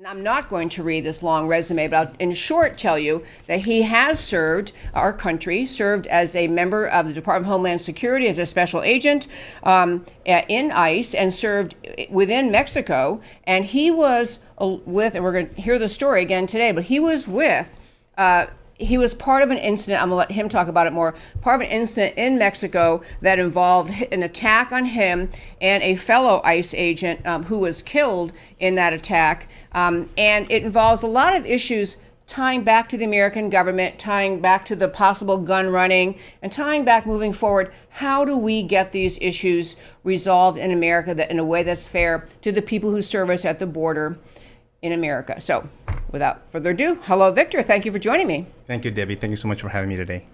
I'm not going to read this long resume, but I'll in short tell you that he has served our country, served as a member of the Department of Homeland Security as a special agent in ICE, and served within Mexico. And he was with, and we're going to hear the story again today, but he was with he was part of an incident, I'm going to let him talk about it more, part of an incident in Mexico that involved an attack on him and a fellow ICE agent who was killed in that attack. And it involves a lot of issues tying back to the American government, tying back to the possible gun running, and tying back moving forward. How do we get these issues resolved in America that in a way that's fair to the people who serve us at the border in America? So without further ado, hello, Victor. Thank you for joining me. Thank you, Debbie. Thank you so much for having me today.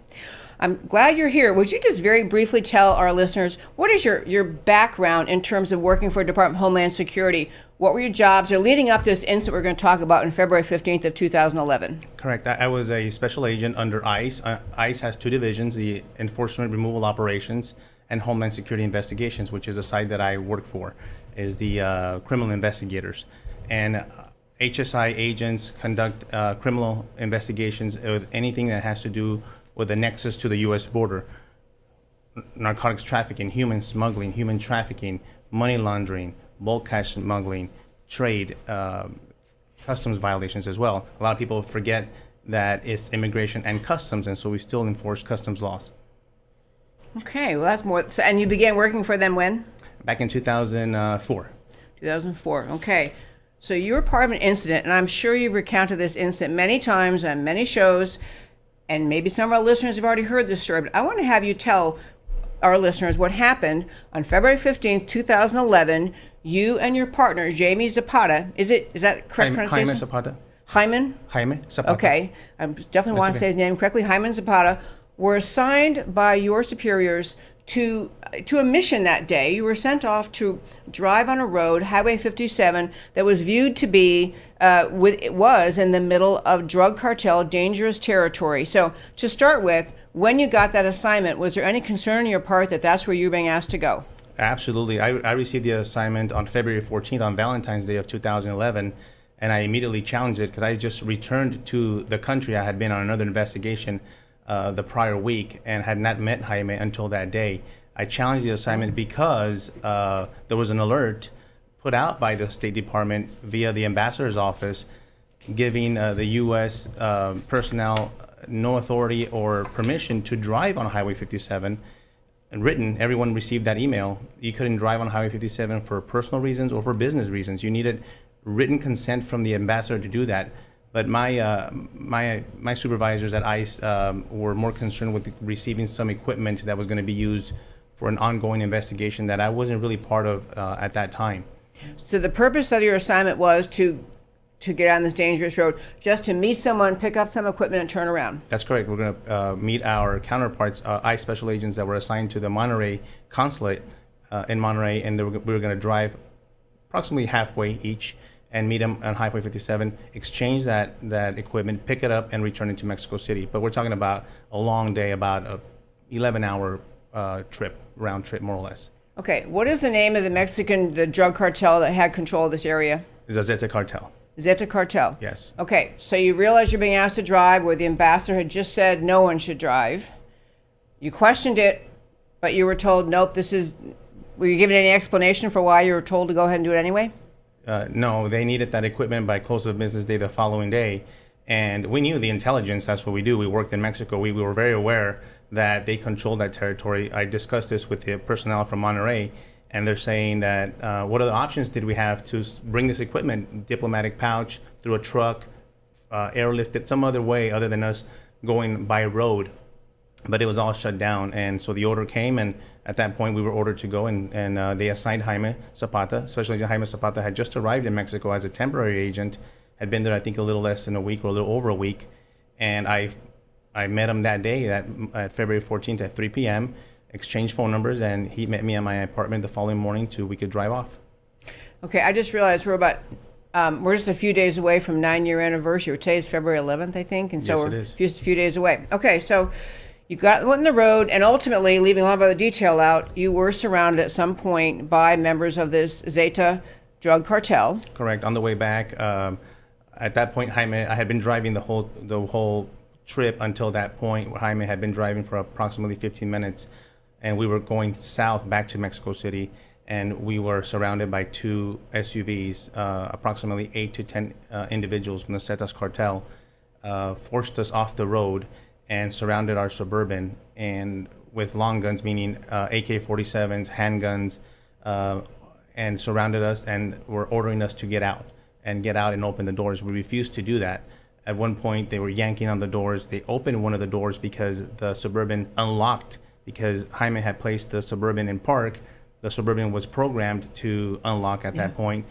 I'm glad you're here. Would you just very briefly tell our listeners, what is your background in terms of working for the Department of Homeland Security? What were your jobs or leading up to this incident we're going to talk about on February 15th of 2011? Correct. I was a special agent under ICE. ICE has two divisions, the Enforcement Removal Operations and Homeland Security Investigations, which is a side that I work for, is the criminal investigators. And HSI agents conduct criminal investigations with anything that has to do with the nexus to the U.S. border. Narcotics trafficking, human smuggling, human trafficking, money laundering, bulk cash smuggling, trade, customs violations as well. A lot of people forget that it's immigration and customs, and so we still enforce customs laws. Okay, well that's more. So, and you began working for them when? Back in 2004. 2004, okay. So you were part of an incident, and I'm sure you've recounted this incident many times on many shows, and maybe some of our listeners have already heard this story, but I want to have you tell our listeners what happened on February 15th, 2011. You and your partner, Jaime Zapata, is that correct pronunciation? Jaime Zapata. Jaime Zapata. Okay, I definitely want to say his name correctly. Jaime Zapata were assigned by your superiors to a mission that day. You were sent off to drive on a road, Highway 57, that was viewed to be it was in the middle of drug cartel dangerous territory. So to start with, when you got that assignment, was there any concern on your part that that's where you were being asked to go? Absolutely. I received the assignment on February 14th on Valentine's Day of 2011, and I immediately challenged it because I just returned to the country. I had been on another investigation the prior week and had not met Jaime until that day. I challenged the assignment because there was an alert put out by the State Department via the ambassador's office giving the U.S. Personnel no authority or permission to drive on Highway 57. And written, everyone received that email. You couldn't drive on Highway 57 for personal reasons or for business reasons. You needed written consent from the ambassador to do that. But my supervisors at ICE were more concerned with receiving some equipment that was going to be used for an ongoing investigation that I wasn't really part of at that time. So the purpose of your assignment was to get on this dangerous road, just to meet someone, pick up some equipment, and turn around. That's correct. We're going to meet our counterparts, ICE special agents that were assigned to the Monterey consulate in Monterey, and we were going to drive approximately halfway each and meet them on Highway 57, exchange that equipment, pick it up, and return it to Mexico City. But we're talking about a long day, about a 11-hour round trip, more or less. Okay, what is the name of the drug cartel that had control of this area? It's a Zeta cartel. Zeta cartel? Yes. Okay, so you realize you're being asked to drive where the ambassador had just said no one should drive. You questioned it, but you were told, nope, were you given any explanation for why you were told to go ahead and do it anyway? No, they needed that equipment by close of business day the following day. And we knew the intelligence, that's what we do. We worked in Mexico. We were very aware that they controlled that territory. I discussed this with the personnel from Monterey, and they're saying that what other options did we have to bring this equipment, diplomatic pouch, through a truck, airlifted, some other way other than us going by road. But it was all shut down, and so the order came, and at that point we were ordered to go, and they assigned Jaime Zapata. Special Agent Jaime Zapata had just arrived in Mexico as a temporary agent, had been there I think a little less than a week or a little over a week, and I met him that day, at February 14th at 3 p.m., exchanged phone numbers, and he met me at my apartment the following morning we could drive off. Okay, I just realized we're just a few days away from 9-year anniversary. Today's February 11th, I think, and so yes, we're it is. just a few days away. Okay, so you got on the road, and ultimately, leaving a lot of other detail out, you were surrounded at some point by members of this Zeta drug cartel. Correct. On the way back, At that point, Jaime, I had been driving the whole trip until that point. Jaime had been driving for approximately 15 minutes, and we were going south back to Mexico City, and we were surrounded by two SUVs. Approximately 8 to 10 individuals from the Zetas cartel forced us off the road and surrounded our Suburban, and with long guns, meaning AK-47s, handguns, and surrounded us and were ordering us to get out and open the doors. We refused to do that. At one point, they were yanking on the doors. They opened one of the doors because the Suburban unlocked, because Jaime had placed the Suburban in park. The Suburban was programmed to unlock at that point.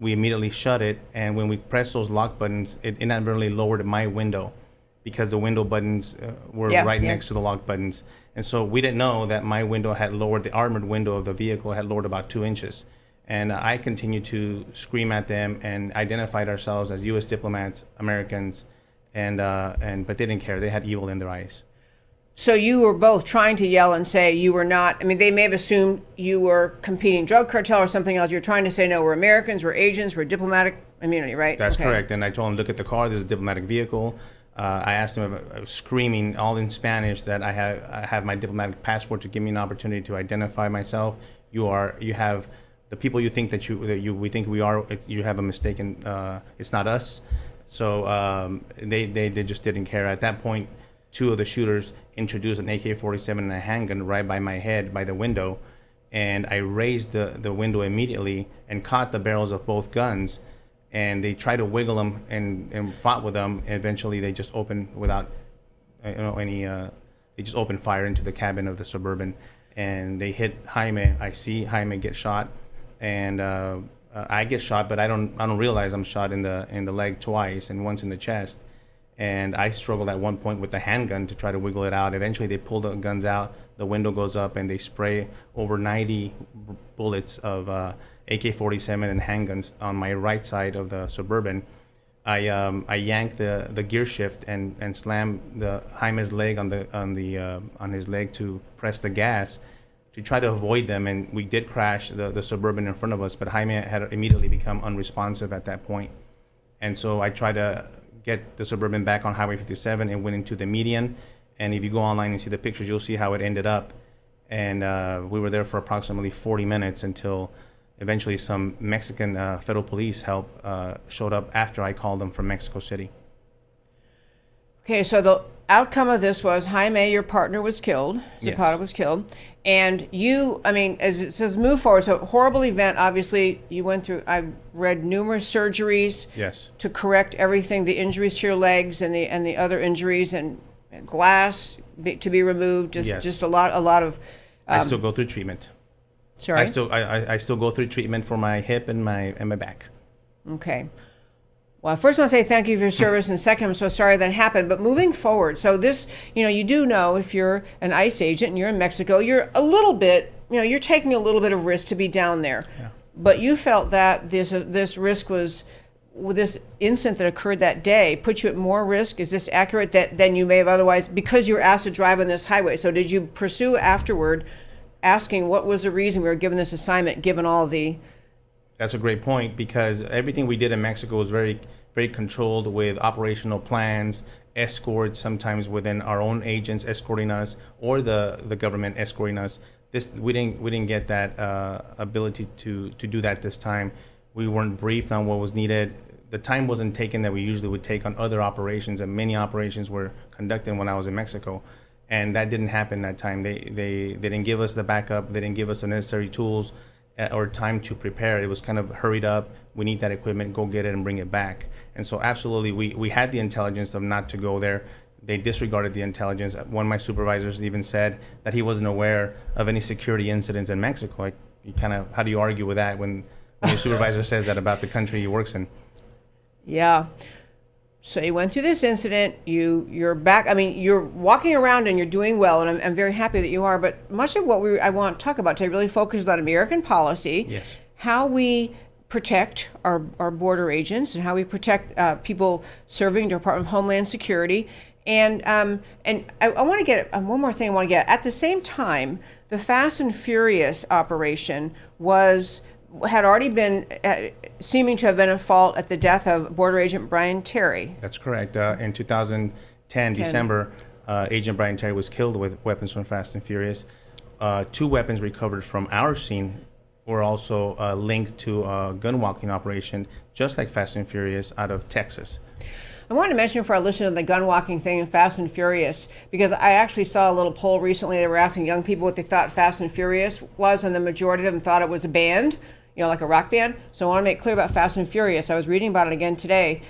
We immediately shut it, and when we pressed those lock buttons, it inadvertently lowered my window because the window buttons were right next to the lock buttons. And so we didn't know that my window had lowered, the armored window of the vehicle had lowered about 2 inches. And I continued to scream at them and identified ourselves as U.S. diplomats, Americans, but they didn't care. They had evil in their eyes. So you were both trying to yell and say you were not, I mean, they may have assumed you were competing drug cartel or something else. You're trying to say, no, we're Americans, we're agents, we're diplomatic immunity, right? That's correct. And I told them, look at the car, this is a diplomatic vehicle. I asked them, screaming all in Spanish, that I have my diplomatic passport to give me an opportunity to identify myself. You have the people you think we think we are. You have a mistaken. It's not us. So they just didn't care. At that point, two of the shooters introduced an AK-47 and a handgun right by my head, by the window, and I raised the window immediately and caught the barrels of both guns. And they tried to wiggle them and fought with them. And eventually, they just opened without any. They just opened fire into the cabin of the Suburban, and they hit Jaime. I see Jaime get shot, and I get shot, but I don't realize I'm shot in the leg twice and once in the chest. And I struggled at one point with the handgun to try to wiggle it out. Eventually, they pull the guns out. The window goes up, and they spray over 90 bullets of AK-47 and handguns on my right side of the Suburban. I yanked the gear shift and slammed Jaime's leg on his leg to press the gas to try to avoid them, and we did crash the Suburban in front of us. But Jaime had immediately become unresponsive at that point, and so I tried to get the Suburban back on Highway 57 and went into the median. And if you go online and see the pictures, you'll see how it ended up. And we were there for approximately 40 minutes until eventually some Mexican federal police help showed up after I called them from Mexico City. Okay, so the outcome of this was Jaime, your partner, was killed. Zapata Yes. was killed. And you, I mean, as it says, move forward. So horrible event, obviously, you went through, I read numerous surgeries Yes. to correct everything, the injuries to your legs and the other injuries, and glass to be removed, Yes. just a lot of... I still go through treatment. Sorry? I still go through treatment for my hip and my back. Okay. Well, first I want to say thank you for your service, and second, I'm so sorry that happened. But moving forward, so this, you do know if you're an ICE agent and you're in Mexico, you're a little bit, you're taking a little bit of risk to be down there. Yeah. But you felt that this risk was, with this incident that occurred that day, put you at more risk. Is this accurate than you may have otherwise, because you were asked to drive on this highway? So did you pursue afterward, asking what was the reason we were given this assignment, given all the... That's a great point, because everything we did in Mexico was very, very controlled, with operational plans, escorts, sometimes within our own agents escorting us, or the government escorting us. We didn't get that ability to do that this time. We weren't briefed on what was needed. The time wasn't taken that we usually would take on other operations, and many operations were conducted when I was in Mexico. And that didn't happen that time. They didn't give us the backup. They didn't give us the necessary tools or time to prepare. It was kind of hurried up. We need that equipment, go get it and bring it back. And so absolutely, we had the intelligence of not to go there. They disregarded the intelligence. One of my supervisors even said that he wasn't aware of any security incidents in Mexico. Like, how do you argue with that when your supervisor says that about the country he works in? Yeah. So you went through this incident, you're back. I mean, you're walking around and you're doing well, and I'm very happy that you are. But much of what I want to talk about today really focuses on American policy, Yes. How we protect our border agents, and how we protect people serving the Department of Homeland Security. And I want to get one more thing I want to get. At the same time, the Fast and Furious operation was had already been seeming to have been at fault at the death of Border Agent Brian Terry. That's correct. In 2010, December, Agent Brian Terry was killed with weapons from Fast and Furious. 2 weapons recovered from our scene were also linked to a gun walking operation, just like Fast and Furious, out of Texas. I wanted to mention for our listeners the gun walking thing in Fast and Furious, because I actually saw a little poll recently. They were asking young people what they thought Fast and Furious was, and the majority of them thought it was a band, like a rock band. So I want to make clear about Fast and Furious. I was reading about it again today.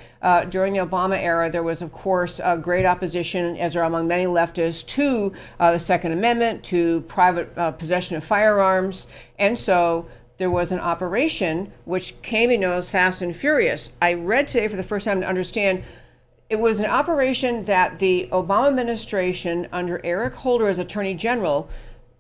During the Obama era, there was, of course, great opposition, as there are among many leftists, to the Second Amendment, to private possession of firearms. And so there was an operation which came to be known as Fast and Furious. I read today for the first time to understand it was an operation that the Obama administration, under Eric Holder as Attorney General,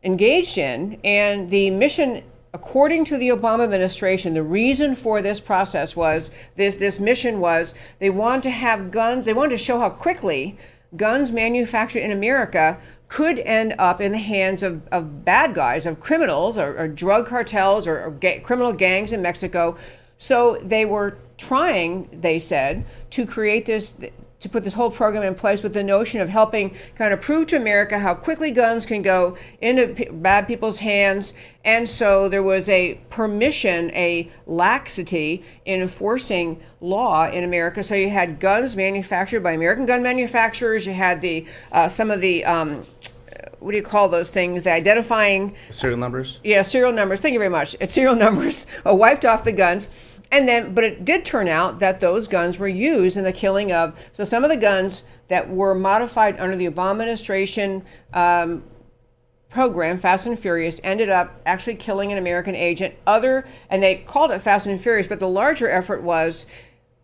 engaged in, and the mission, according to the Obama administration, the reason for this process was, this mission was, they wanted to have guns, they wanted to show how quickly guns manufactured in America could end up in the hands of bad guys, of criminals, or drug cartels, or criminal gangs in Mexico. So they were trying, they said, to create this, to put this whole program in place with the notion of helping kind of prove to America how quickly guns can go into bad people's hands. And so there was a permission, a laxity in enforcing law in America. So you had guns manufactured by American gun manufacturers. You had the some of the what do you call those things? The identifying serial numbers. Yeah, serial numbers. Thank you very much. It's serial numbers wiped off the guns. And then, but it did turn out that those guns were used in the killing of, so some of the guns that were modified under the Obama administration program, Fast and Furious, ended up actually killing an American agent. And they called it Fast and Furious, but the larger effort was,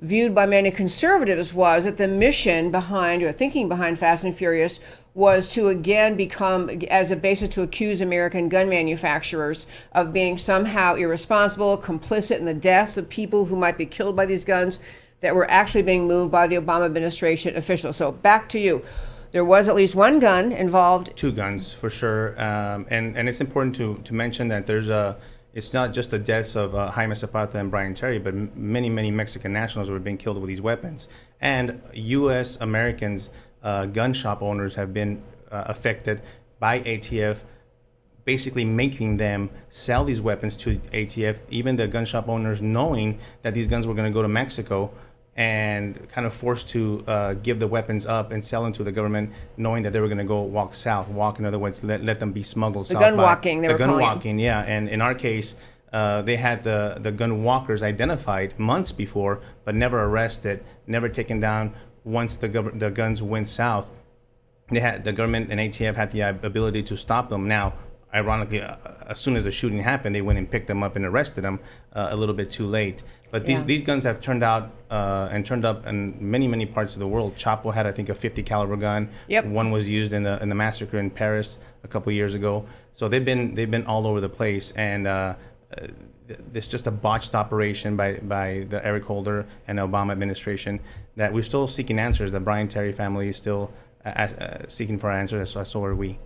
viewed by many conservatives, was that the mission behind, or thinking behind Fast and Furious, was to again become, as a basis to accuse American gun manufacturers of being somehow irresponsible, complicit in the deaths of people who might be killed by these guns that were actually being moved by the Obama administration officials. So back to you. There was at least one gun involved. 2 guns, for sure. And it's important to mention that it's not just the deaths of Jaime Zapata and Brian Terry, but many, many Mexican nationals were being killed with these weapons. And U.S. Americans, gun shop owners, have been affected by ATF, basically making them sell these weapons to ATF, even the gun shop owners knowing that these guns were going to go to Mexico, and kind of forced to give the weapons up and sell them to the government, knowing that they were going to go walk south. Walk, in other words, let them be smuggled south. The gun walking, they were calling it. The gun walking, yeah. And in our case, they had the gun walkers identified months before, but never arrested, never taken down. Once the guns went south, the government and ATF had the ability to stop them. Now, ironically, as soon as the shooting happened, they went and picked them up and arrested them a little bit too late. But these guns have turned out and turned up in many, many parts of the world. Chapo had, I think, a 50 caliber gun. Yep. One was used in the massacre in Paris a couple years ago. So they've been all over the place, and it's just a botched operation by the Eric Holder and the Obama administration that we're still seeking answers. The Brian Terry family is still seeking for answers, so are we.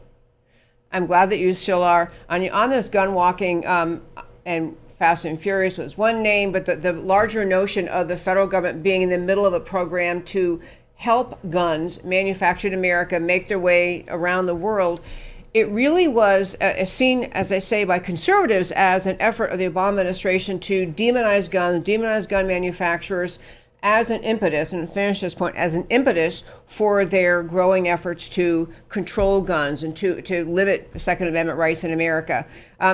I'm glad that you still are. On this gun walking, and Fast and Furious was one name, but the larger notion of the federal government being in the middle of a program to help guns manufactured in America make their way around the world, it really was seen, as I say, by conservatives as an effort of the Obama administration to demonize guns, demonize gun manufacturers, as an impetus, and finish this point, as an impetus for their growing efforts to control guns and to limit Second Amendment rights in America.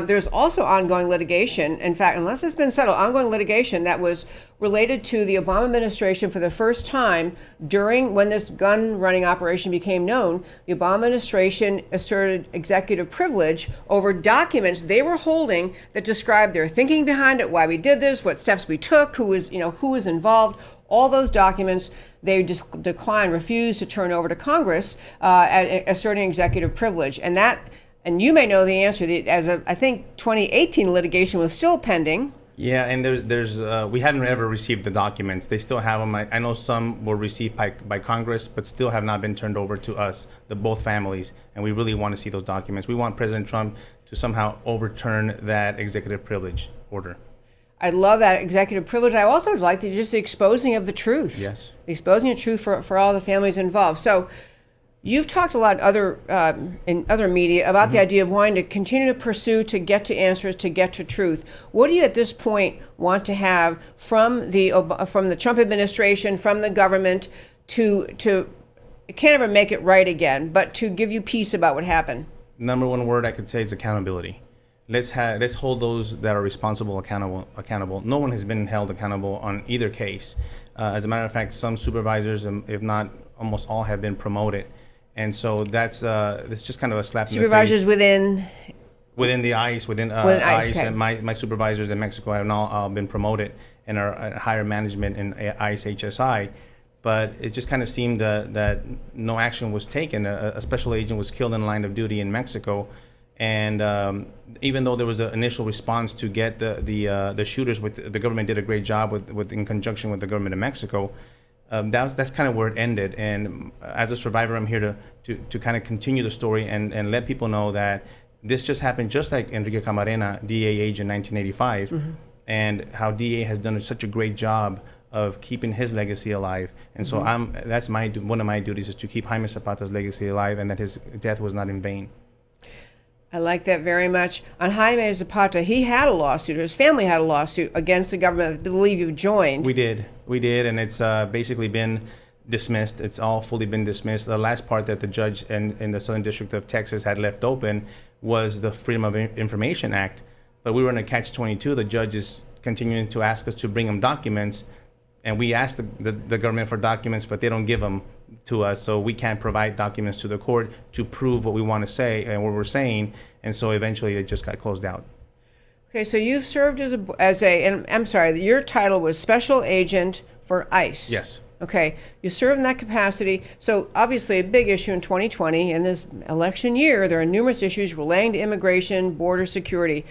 There's also ongoing litigation, in fact, unless it's been settled, ongoing litigation that was related to the Obama administration for the first time when this gun running operation became known. The Obama administration asserted executive privilege over documents they were holding that described their thinking behind it, why we did this, what steps we took, who was involved. All those documents they declined, refused to turn over to Congress, asserting executive privilege. And you may know the answer. I think 2018 litigation was still pending. Yeah, and there's we haven't ever received the documents. They still have them. I know some were received by Congress, but still have not been turned over to us, both families. And we really want to see those documents. We want President Trump to somehow overturn that executive privilege order. I love that executive privilege. I also like just the exposing of the truth. Yes. The exposing of truth for all the families involved. So you've talked a lot in other media about the idea of wanting to continue to pursue, to get to answers, to get to truth. What do you at this point want to have from the Trump administration, from the government, to it can't ever make it right again, but to give you peace about what happened? Number one word I could say is accountability. Let's hold those that are responsible accountable. No one has been held accountable on either case. As a matter of fact, some supervisors, if not almost all, have been promoted, and so that's just kind of a slap in the face. Supervisors within the ICE, within ICE, okay. And my supervisors in Mexico have all been promoted and are at higher management in ICE HSI. But it just kind of seemed that no action was taken. A special agent was killed in line of duty in Mexico. And even though there was an initial response to get the shooters, the government did a great job in conjunction with the government of Mexico. That's kind of where it ended. And as a survivor, I'm here to kind of continue the story and let people know that this just happened, just like Enrique Camarena, DA age in 1985, and how DA has done such a great job of keeping his legacy alive. And so that's one of my duties, is to keep Jaime Zapata's legacy alive, and that his death was not in vain. I like that very much. On Jaime Zapata, he had a lawsuit, or his family had a lawsuit against the government. I believe you've joined. We did, and it's basically been dismissed. It's all fully been dismissed. The last part that the judge in the Southern District of Texas had left open was the Freedom of Information Act. But we were in a catch-22. The judge is continuing to ask us to bring him documents, and we asked the government for documents, but they don't give them to us, so we can't provide documents to the court to prove what we want to say and what we're saying, and so eventually it just got closed out. Okay, so you've served and I'm sorry, your title was Special Agent for ICE. Yes. Okay, you served in that capacity. So obviously a big issue in 2020, in this election year, there are numerous issues relating to immigration, border security.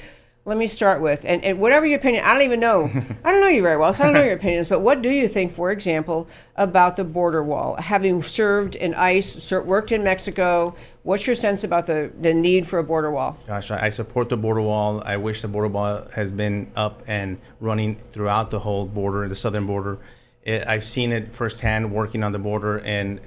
Let me start with, and whatever your opinion, I don't even know. I don't know you very well, so I don't know your opinions, but what do you think, for example, about the border wall? Having served in ICE, worked in Mexico, what's your sense about the need for a border wall? Gosh, I support the border wall. I wish the border wall has been up and running throughout the whole border, the southern border. I've seen it firsthand working on the border, and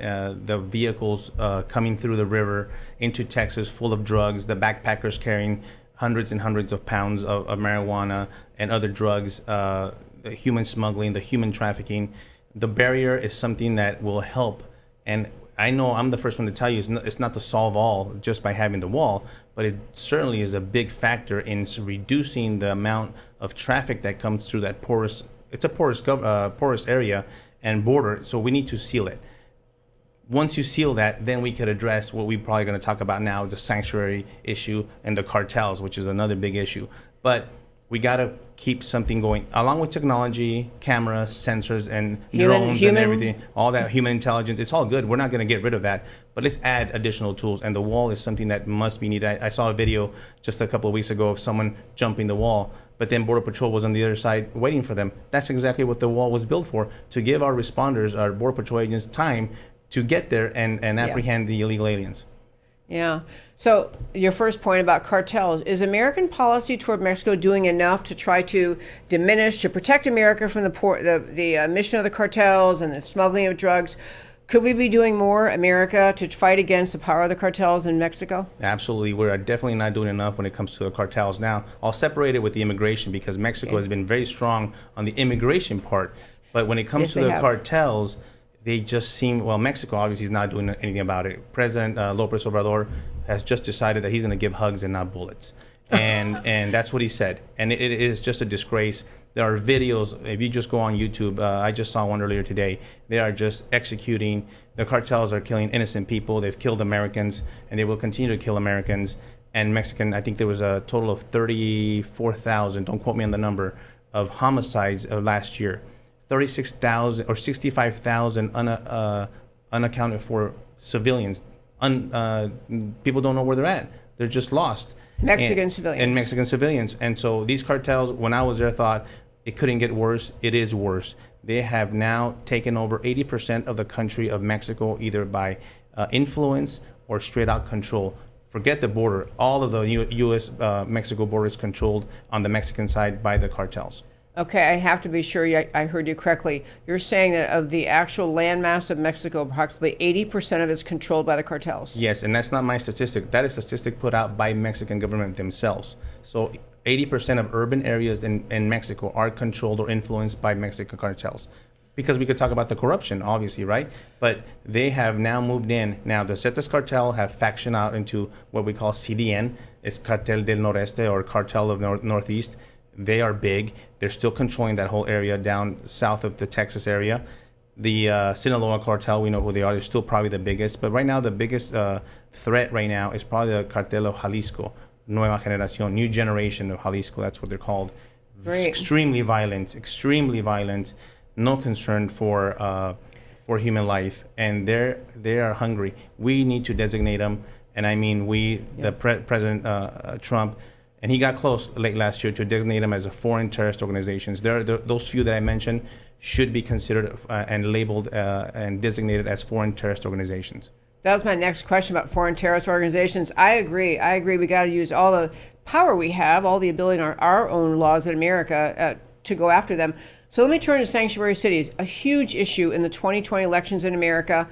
the vehicles coming through the river into Texas full of drugs, the backpackers carrying hundreds and hundreds of pounds of marijuana and other drugs, the human smuggling, the human trafficking. The barrier is something that will help. And I know I'm the first one to tell you it's not to solve all just by having the wall, but it certainly is a big factor in reducing the amount of traffic that comes through that porous area and border. So we need to seal it. Once you seal that, then we could address what we're probably going to talk about now, the sanctuary issue and the cartels, which is another big issue. But we got to keep something going, along with technology, cameras, sensors, and drones and everything, all that human intelligence. It's all good. We're not going to get rid of that, but let's add additional tools. And the wall is something that must be needed. I saw a video just a couple of weeks ago of someone jumping the wall, but then Border Patrol was on the other side waiting for them. That's exactly what the wall was built for, to give our responders, our Border Patrol agents, time to get there and apprehend the illegal aliens. Yeah. So your first point about cartels, is American policy toward Mexico doing enough to try to diminish, to protect America from the mission of the cartels and the smuggling of drugs? Could we be doing more, America, to fight against the power of the cartels in Mexico? Absolutely. We're definitely not doing enough when it comes to the cartels. Now, I'll separate it with the immigration, because Mexico has been very strong on the immigration part. But when it comes to the cartels, they just seem, well, Mexico obviously is not doing anything about it. President López Obrador has just decided that he's going to give hugs and not bullets. And that's what he said. And it is just a disgrace. There are videos, if you just go on YouTube, I just saw one earlier today, they are just executing, the cartels are killing innocent people. They've killed Americans, and they will continue to kill Americans. And Mexican, I think there was a total of 34,000, don't quote me on the number, of homicides last year. 36,000 or 65,000 unaccounted for civilians. People don't know where they're at. They're just lost. Mexican civilians. And so these cartels, when I was there, thought it couldn't get worse. It is worse. They have now taken over 80% of the country of Mexico, either by influence or straight out control. Forget the border. All of the U.S.-Mexico border is controlled on the Mexican side by the cartels. Okay, I have to be sure I heard you correctly. You're saying that of the actual landmass of Mexico, approximately 80% of it is controlled by the cartels. Yes, and that's not my statistic. That is a statistic put out by Mexican government themselves. So 80% of urban areas in Mexico are controlled or influenced by Mexican cartels. Because we could talk about the corruption, obviously, right? But they have now moved in. Now, the Zetas cartel have factioned out into what we call CDN. It's Cartel del Noreste, or Cartel of Northeast. They are big. They're still controlling that whole area down south of the Texas area. The Sinaloa cartel, we know who they are. They're still probably the biggest. But right now, the biggest threat right now is probably the Cartel of Jalisco, Nueva Generación, new generation of Jalisco. That's what they're called. Great. Extremely violent. No concern for human life, and they are hungry. We need to designate them, and I mean President Trump, and he got close late last year to designate them as a foreign terrorist organizations. Those few that I mentioned should be considered and labeled and designated as foreign terrorist organizations. That was my next question about foreign terrorist organizations. I agree. We got to use all the power we have, all the ability in our own laws in America to go after them. So let me turn to sanctuary cities, a huge issue in the 2020 elections in America.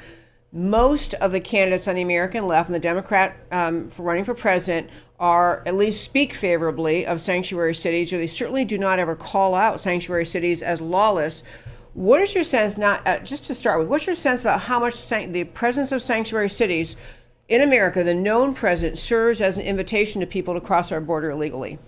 Most of the candidates on the American left and the Democrat for running for president are at least speak favorably of sanctuary cities, or they certainly do not ever call out sanctuary cities as lawless. What is your sense, just to start with, what's your sense about how much the presence of sanctuary cities in America, the known presence, serves as an invitation to people to cross our border illegally?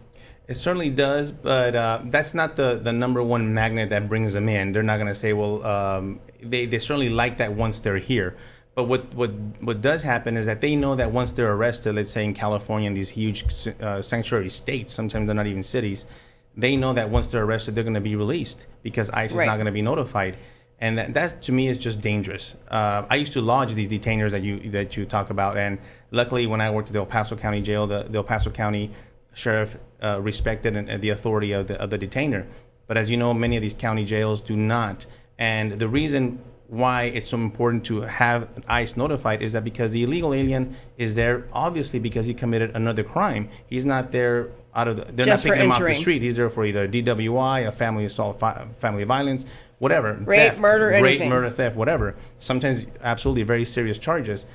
It certainly does, but that's not the number one magnet that brings them in. They're not going to say, well, they certainly like that once they're here. But what does happen is that they know that once they're arrested, let's say in California, in these huge sanctuary states, sometimes they're not even cities, they know that once they're arrested, they're going to be released because ICE is not going to be notified. And that to me is just dangerous. I used to lodge these detainers that you talk about, and luckily when I worked at the El Paso County Jail, the El Paso County Sheriff respected the authority of the detainer. But as you know, many of these county jails do not. And the reason why it's so important to have ICE notified is that because the illegal alien is there obviously because he committed another crime. He's not there they're just not picking him off entering the street. He's there for either DWI, a family assault, family violence, whatever. Rape, theft, murder, anything. Rape, murder, theft, whatever. Sometimes absolutely very serious charges.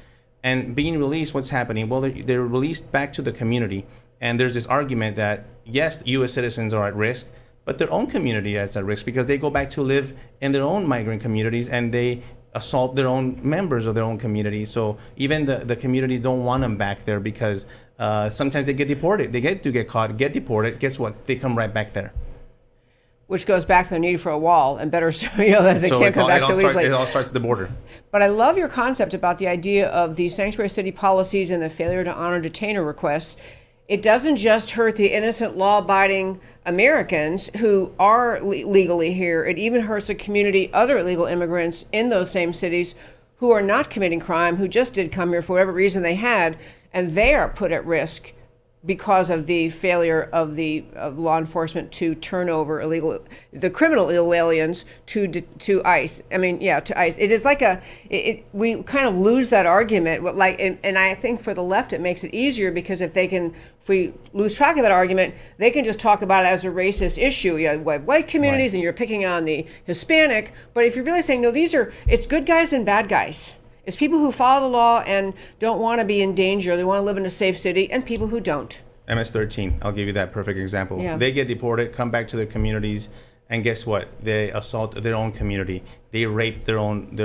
And being released, what's happening? Well, they're released back to the community. And there's this argument that, yes, U.S. citizens are at risk, but their own community is at risk because they go back to live in their own migrant communities and they assault their own members of their own community. So even the community don't want them back there because sometimes they get deported. They get caught, get deported. Guess what? They come right back there. Which goes back to the need for a wall and better, that they can't come back so easily. It all starts at the border. But I love your concept about the idea of the sanctuary city policies and the failure to honor detainer requests. It doesn't just hurt the innocent, law-abiding Americans who are legally here. It even hurts the community, other illegal immigrants in those same cities who are not committing crime, who just did come here for whatever reason they had, and they are put at risk because of the failure of law enforcement to turn over the criminal illegal aliens to ICE. To ICE. It is like we kind of lose that argument. And I think for the left it makes it easier because if we lose track of that argument, they can just talk about it as a racist issue. You have white communities, right, and you're picking on the Hispanic. But if you're really saying no, it's good guys and bad guys. It's people who follow the law and don't want to be in danger. They want to live in a safe city, and people who don't. MS-13, I'll give you that perfect example. Yeah. They get deported, come back to their communities, and guess what? They assault their own community. They rape their own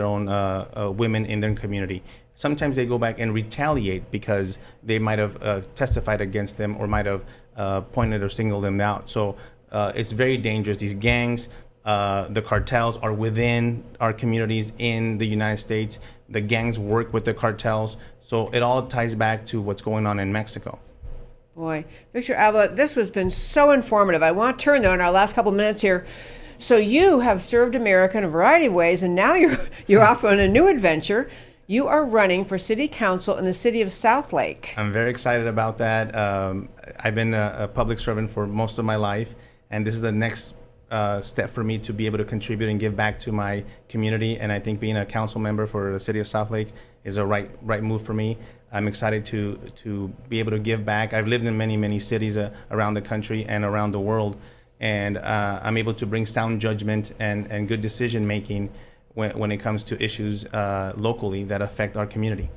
women in their community. Sometimes they go back and retaliate because they might have testified against them or might have pointed or singled them out. So it's very dangerous. These gangs, the cartels are within our communities in the United States. The gangs work with the cartels. So it all ties back to what's going on in Mexico. Boy, Victor Avila, this has been so informative. I want to turn, though, in our last couple minutes here. So you have served America in a variety of ways, and now you're off on a new adventure. You are running for city council in the city of Southlake. I'm very excited about that. I've been a public servant for most of my life, and this is the next step for me to be able to contribute and give back to my community. And I think being a council member for the city of Southlake is a right move for me. I'm excited to be able to give back. I've lived in many cities around the country and around the world, and I'm able to bring sound judgment and good decision making when it comes to issues locally that affect our community.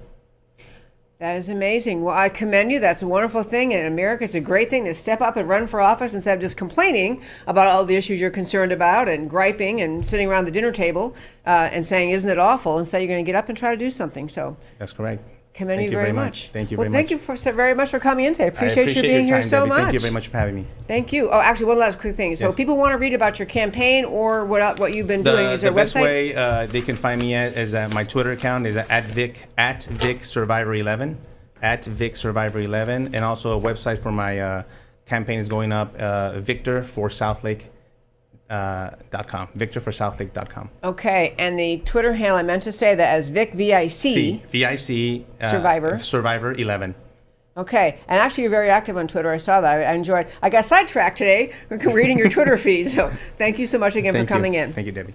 That is amazing. Well, I commend you. That's a wonderful thing. In America, it's a great thing to step up and run for office instead of just complaining about all the issues you're concerned about and griping and sitting around the dinner table and saying, isn't it awful? Instead, you're going to get up and try to do something. So that's correct. Commend you very much. Thank you very much. Well, thank you very much for coming in today. I appreciate you being your time, here so Debbie. much. Thank you very much for having me. Thank you. Oh, actually, one last quick thing. So Yes. if people want to read about your campaign or what you've been doing, is there a the best website? way they can find me is my Twitter account is at Vic Survivor 11, at Vic Survivor 11, and also a website for my campaign is going up, victorforsouthlake.com, victorforsouthlake.com. Okay, and the Twitter handle, I meant to say that as Vic, V-I-C. VIC Survivor. Survivor 11. Okay, and actually you're very active on Twitter. I saw that. I enjoyed. I got sidetracked today reading your Twitter feed. So thank you so much again for coming in. Thank you, Debbie.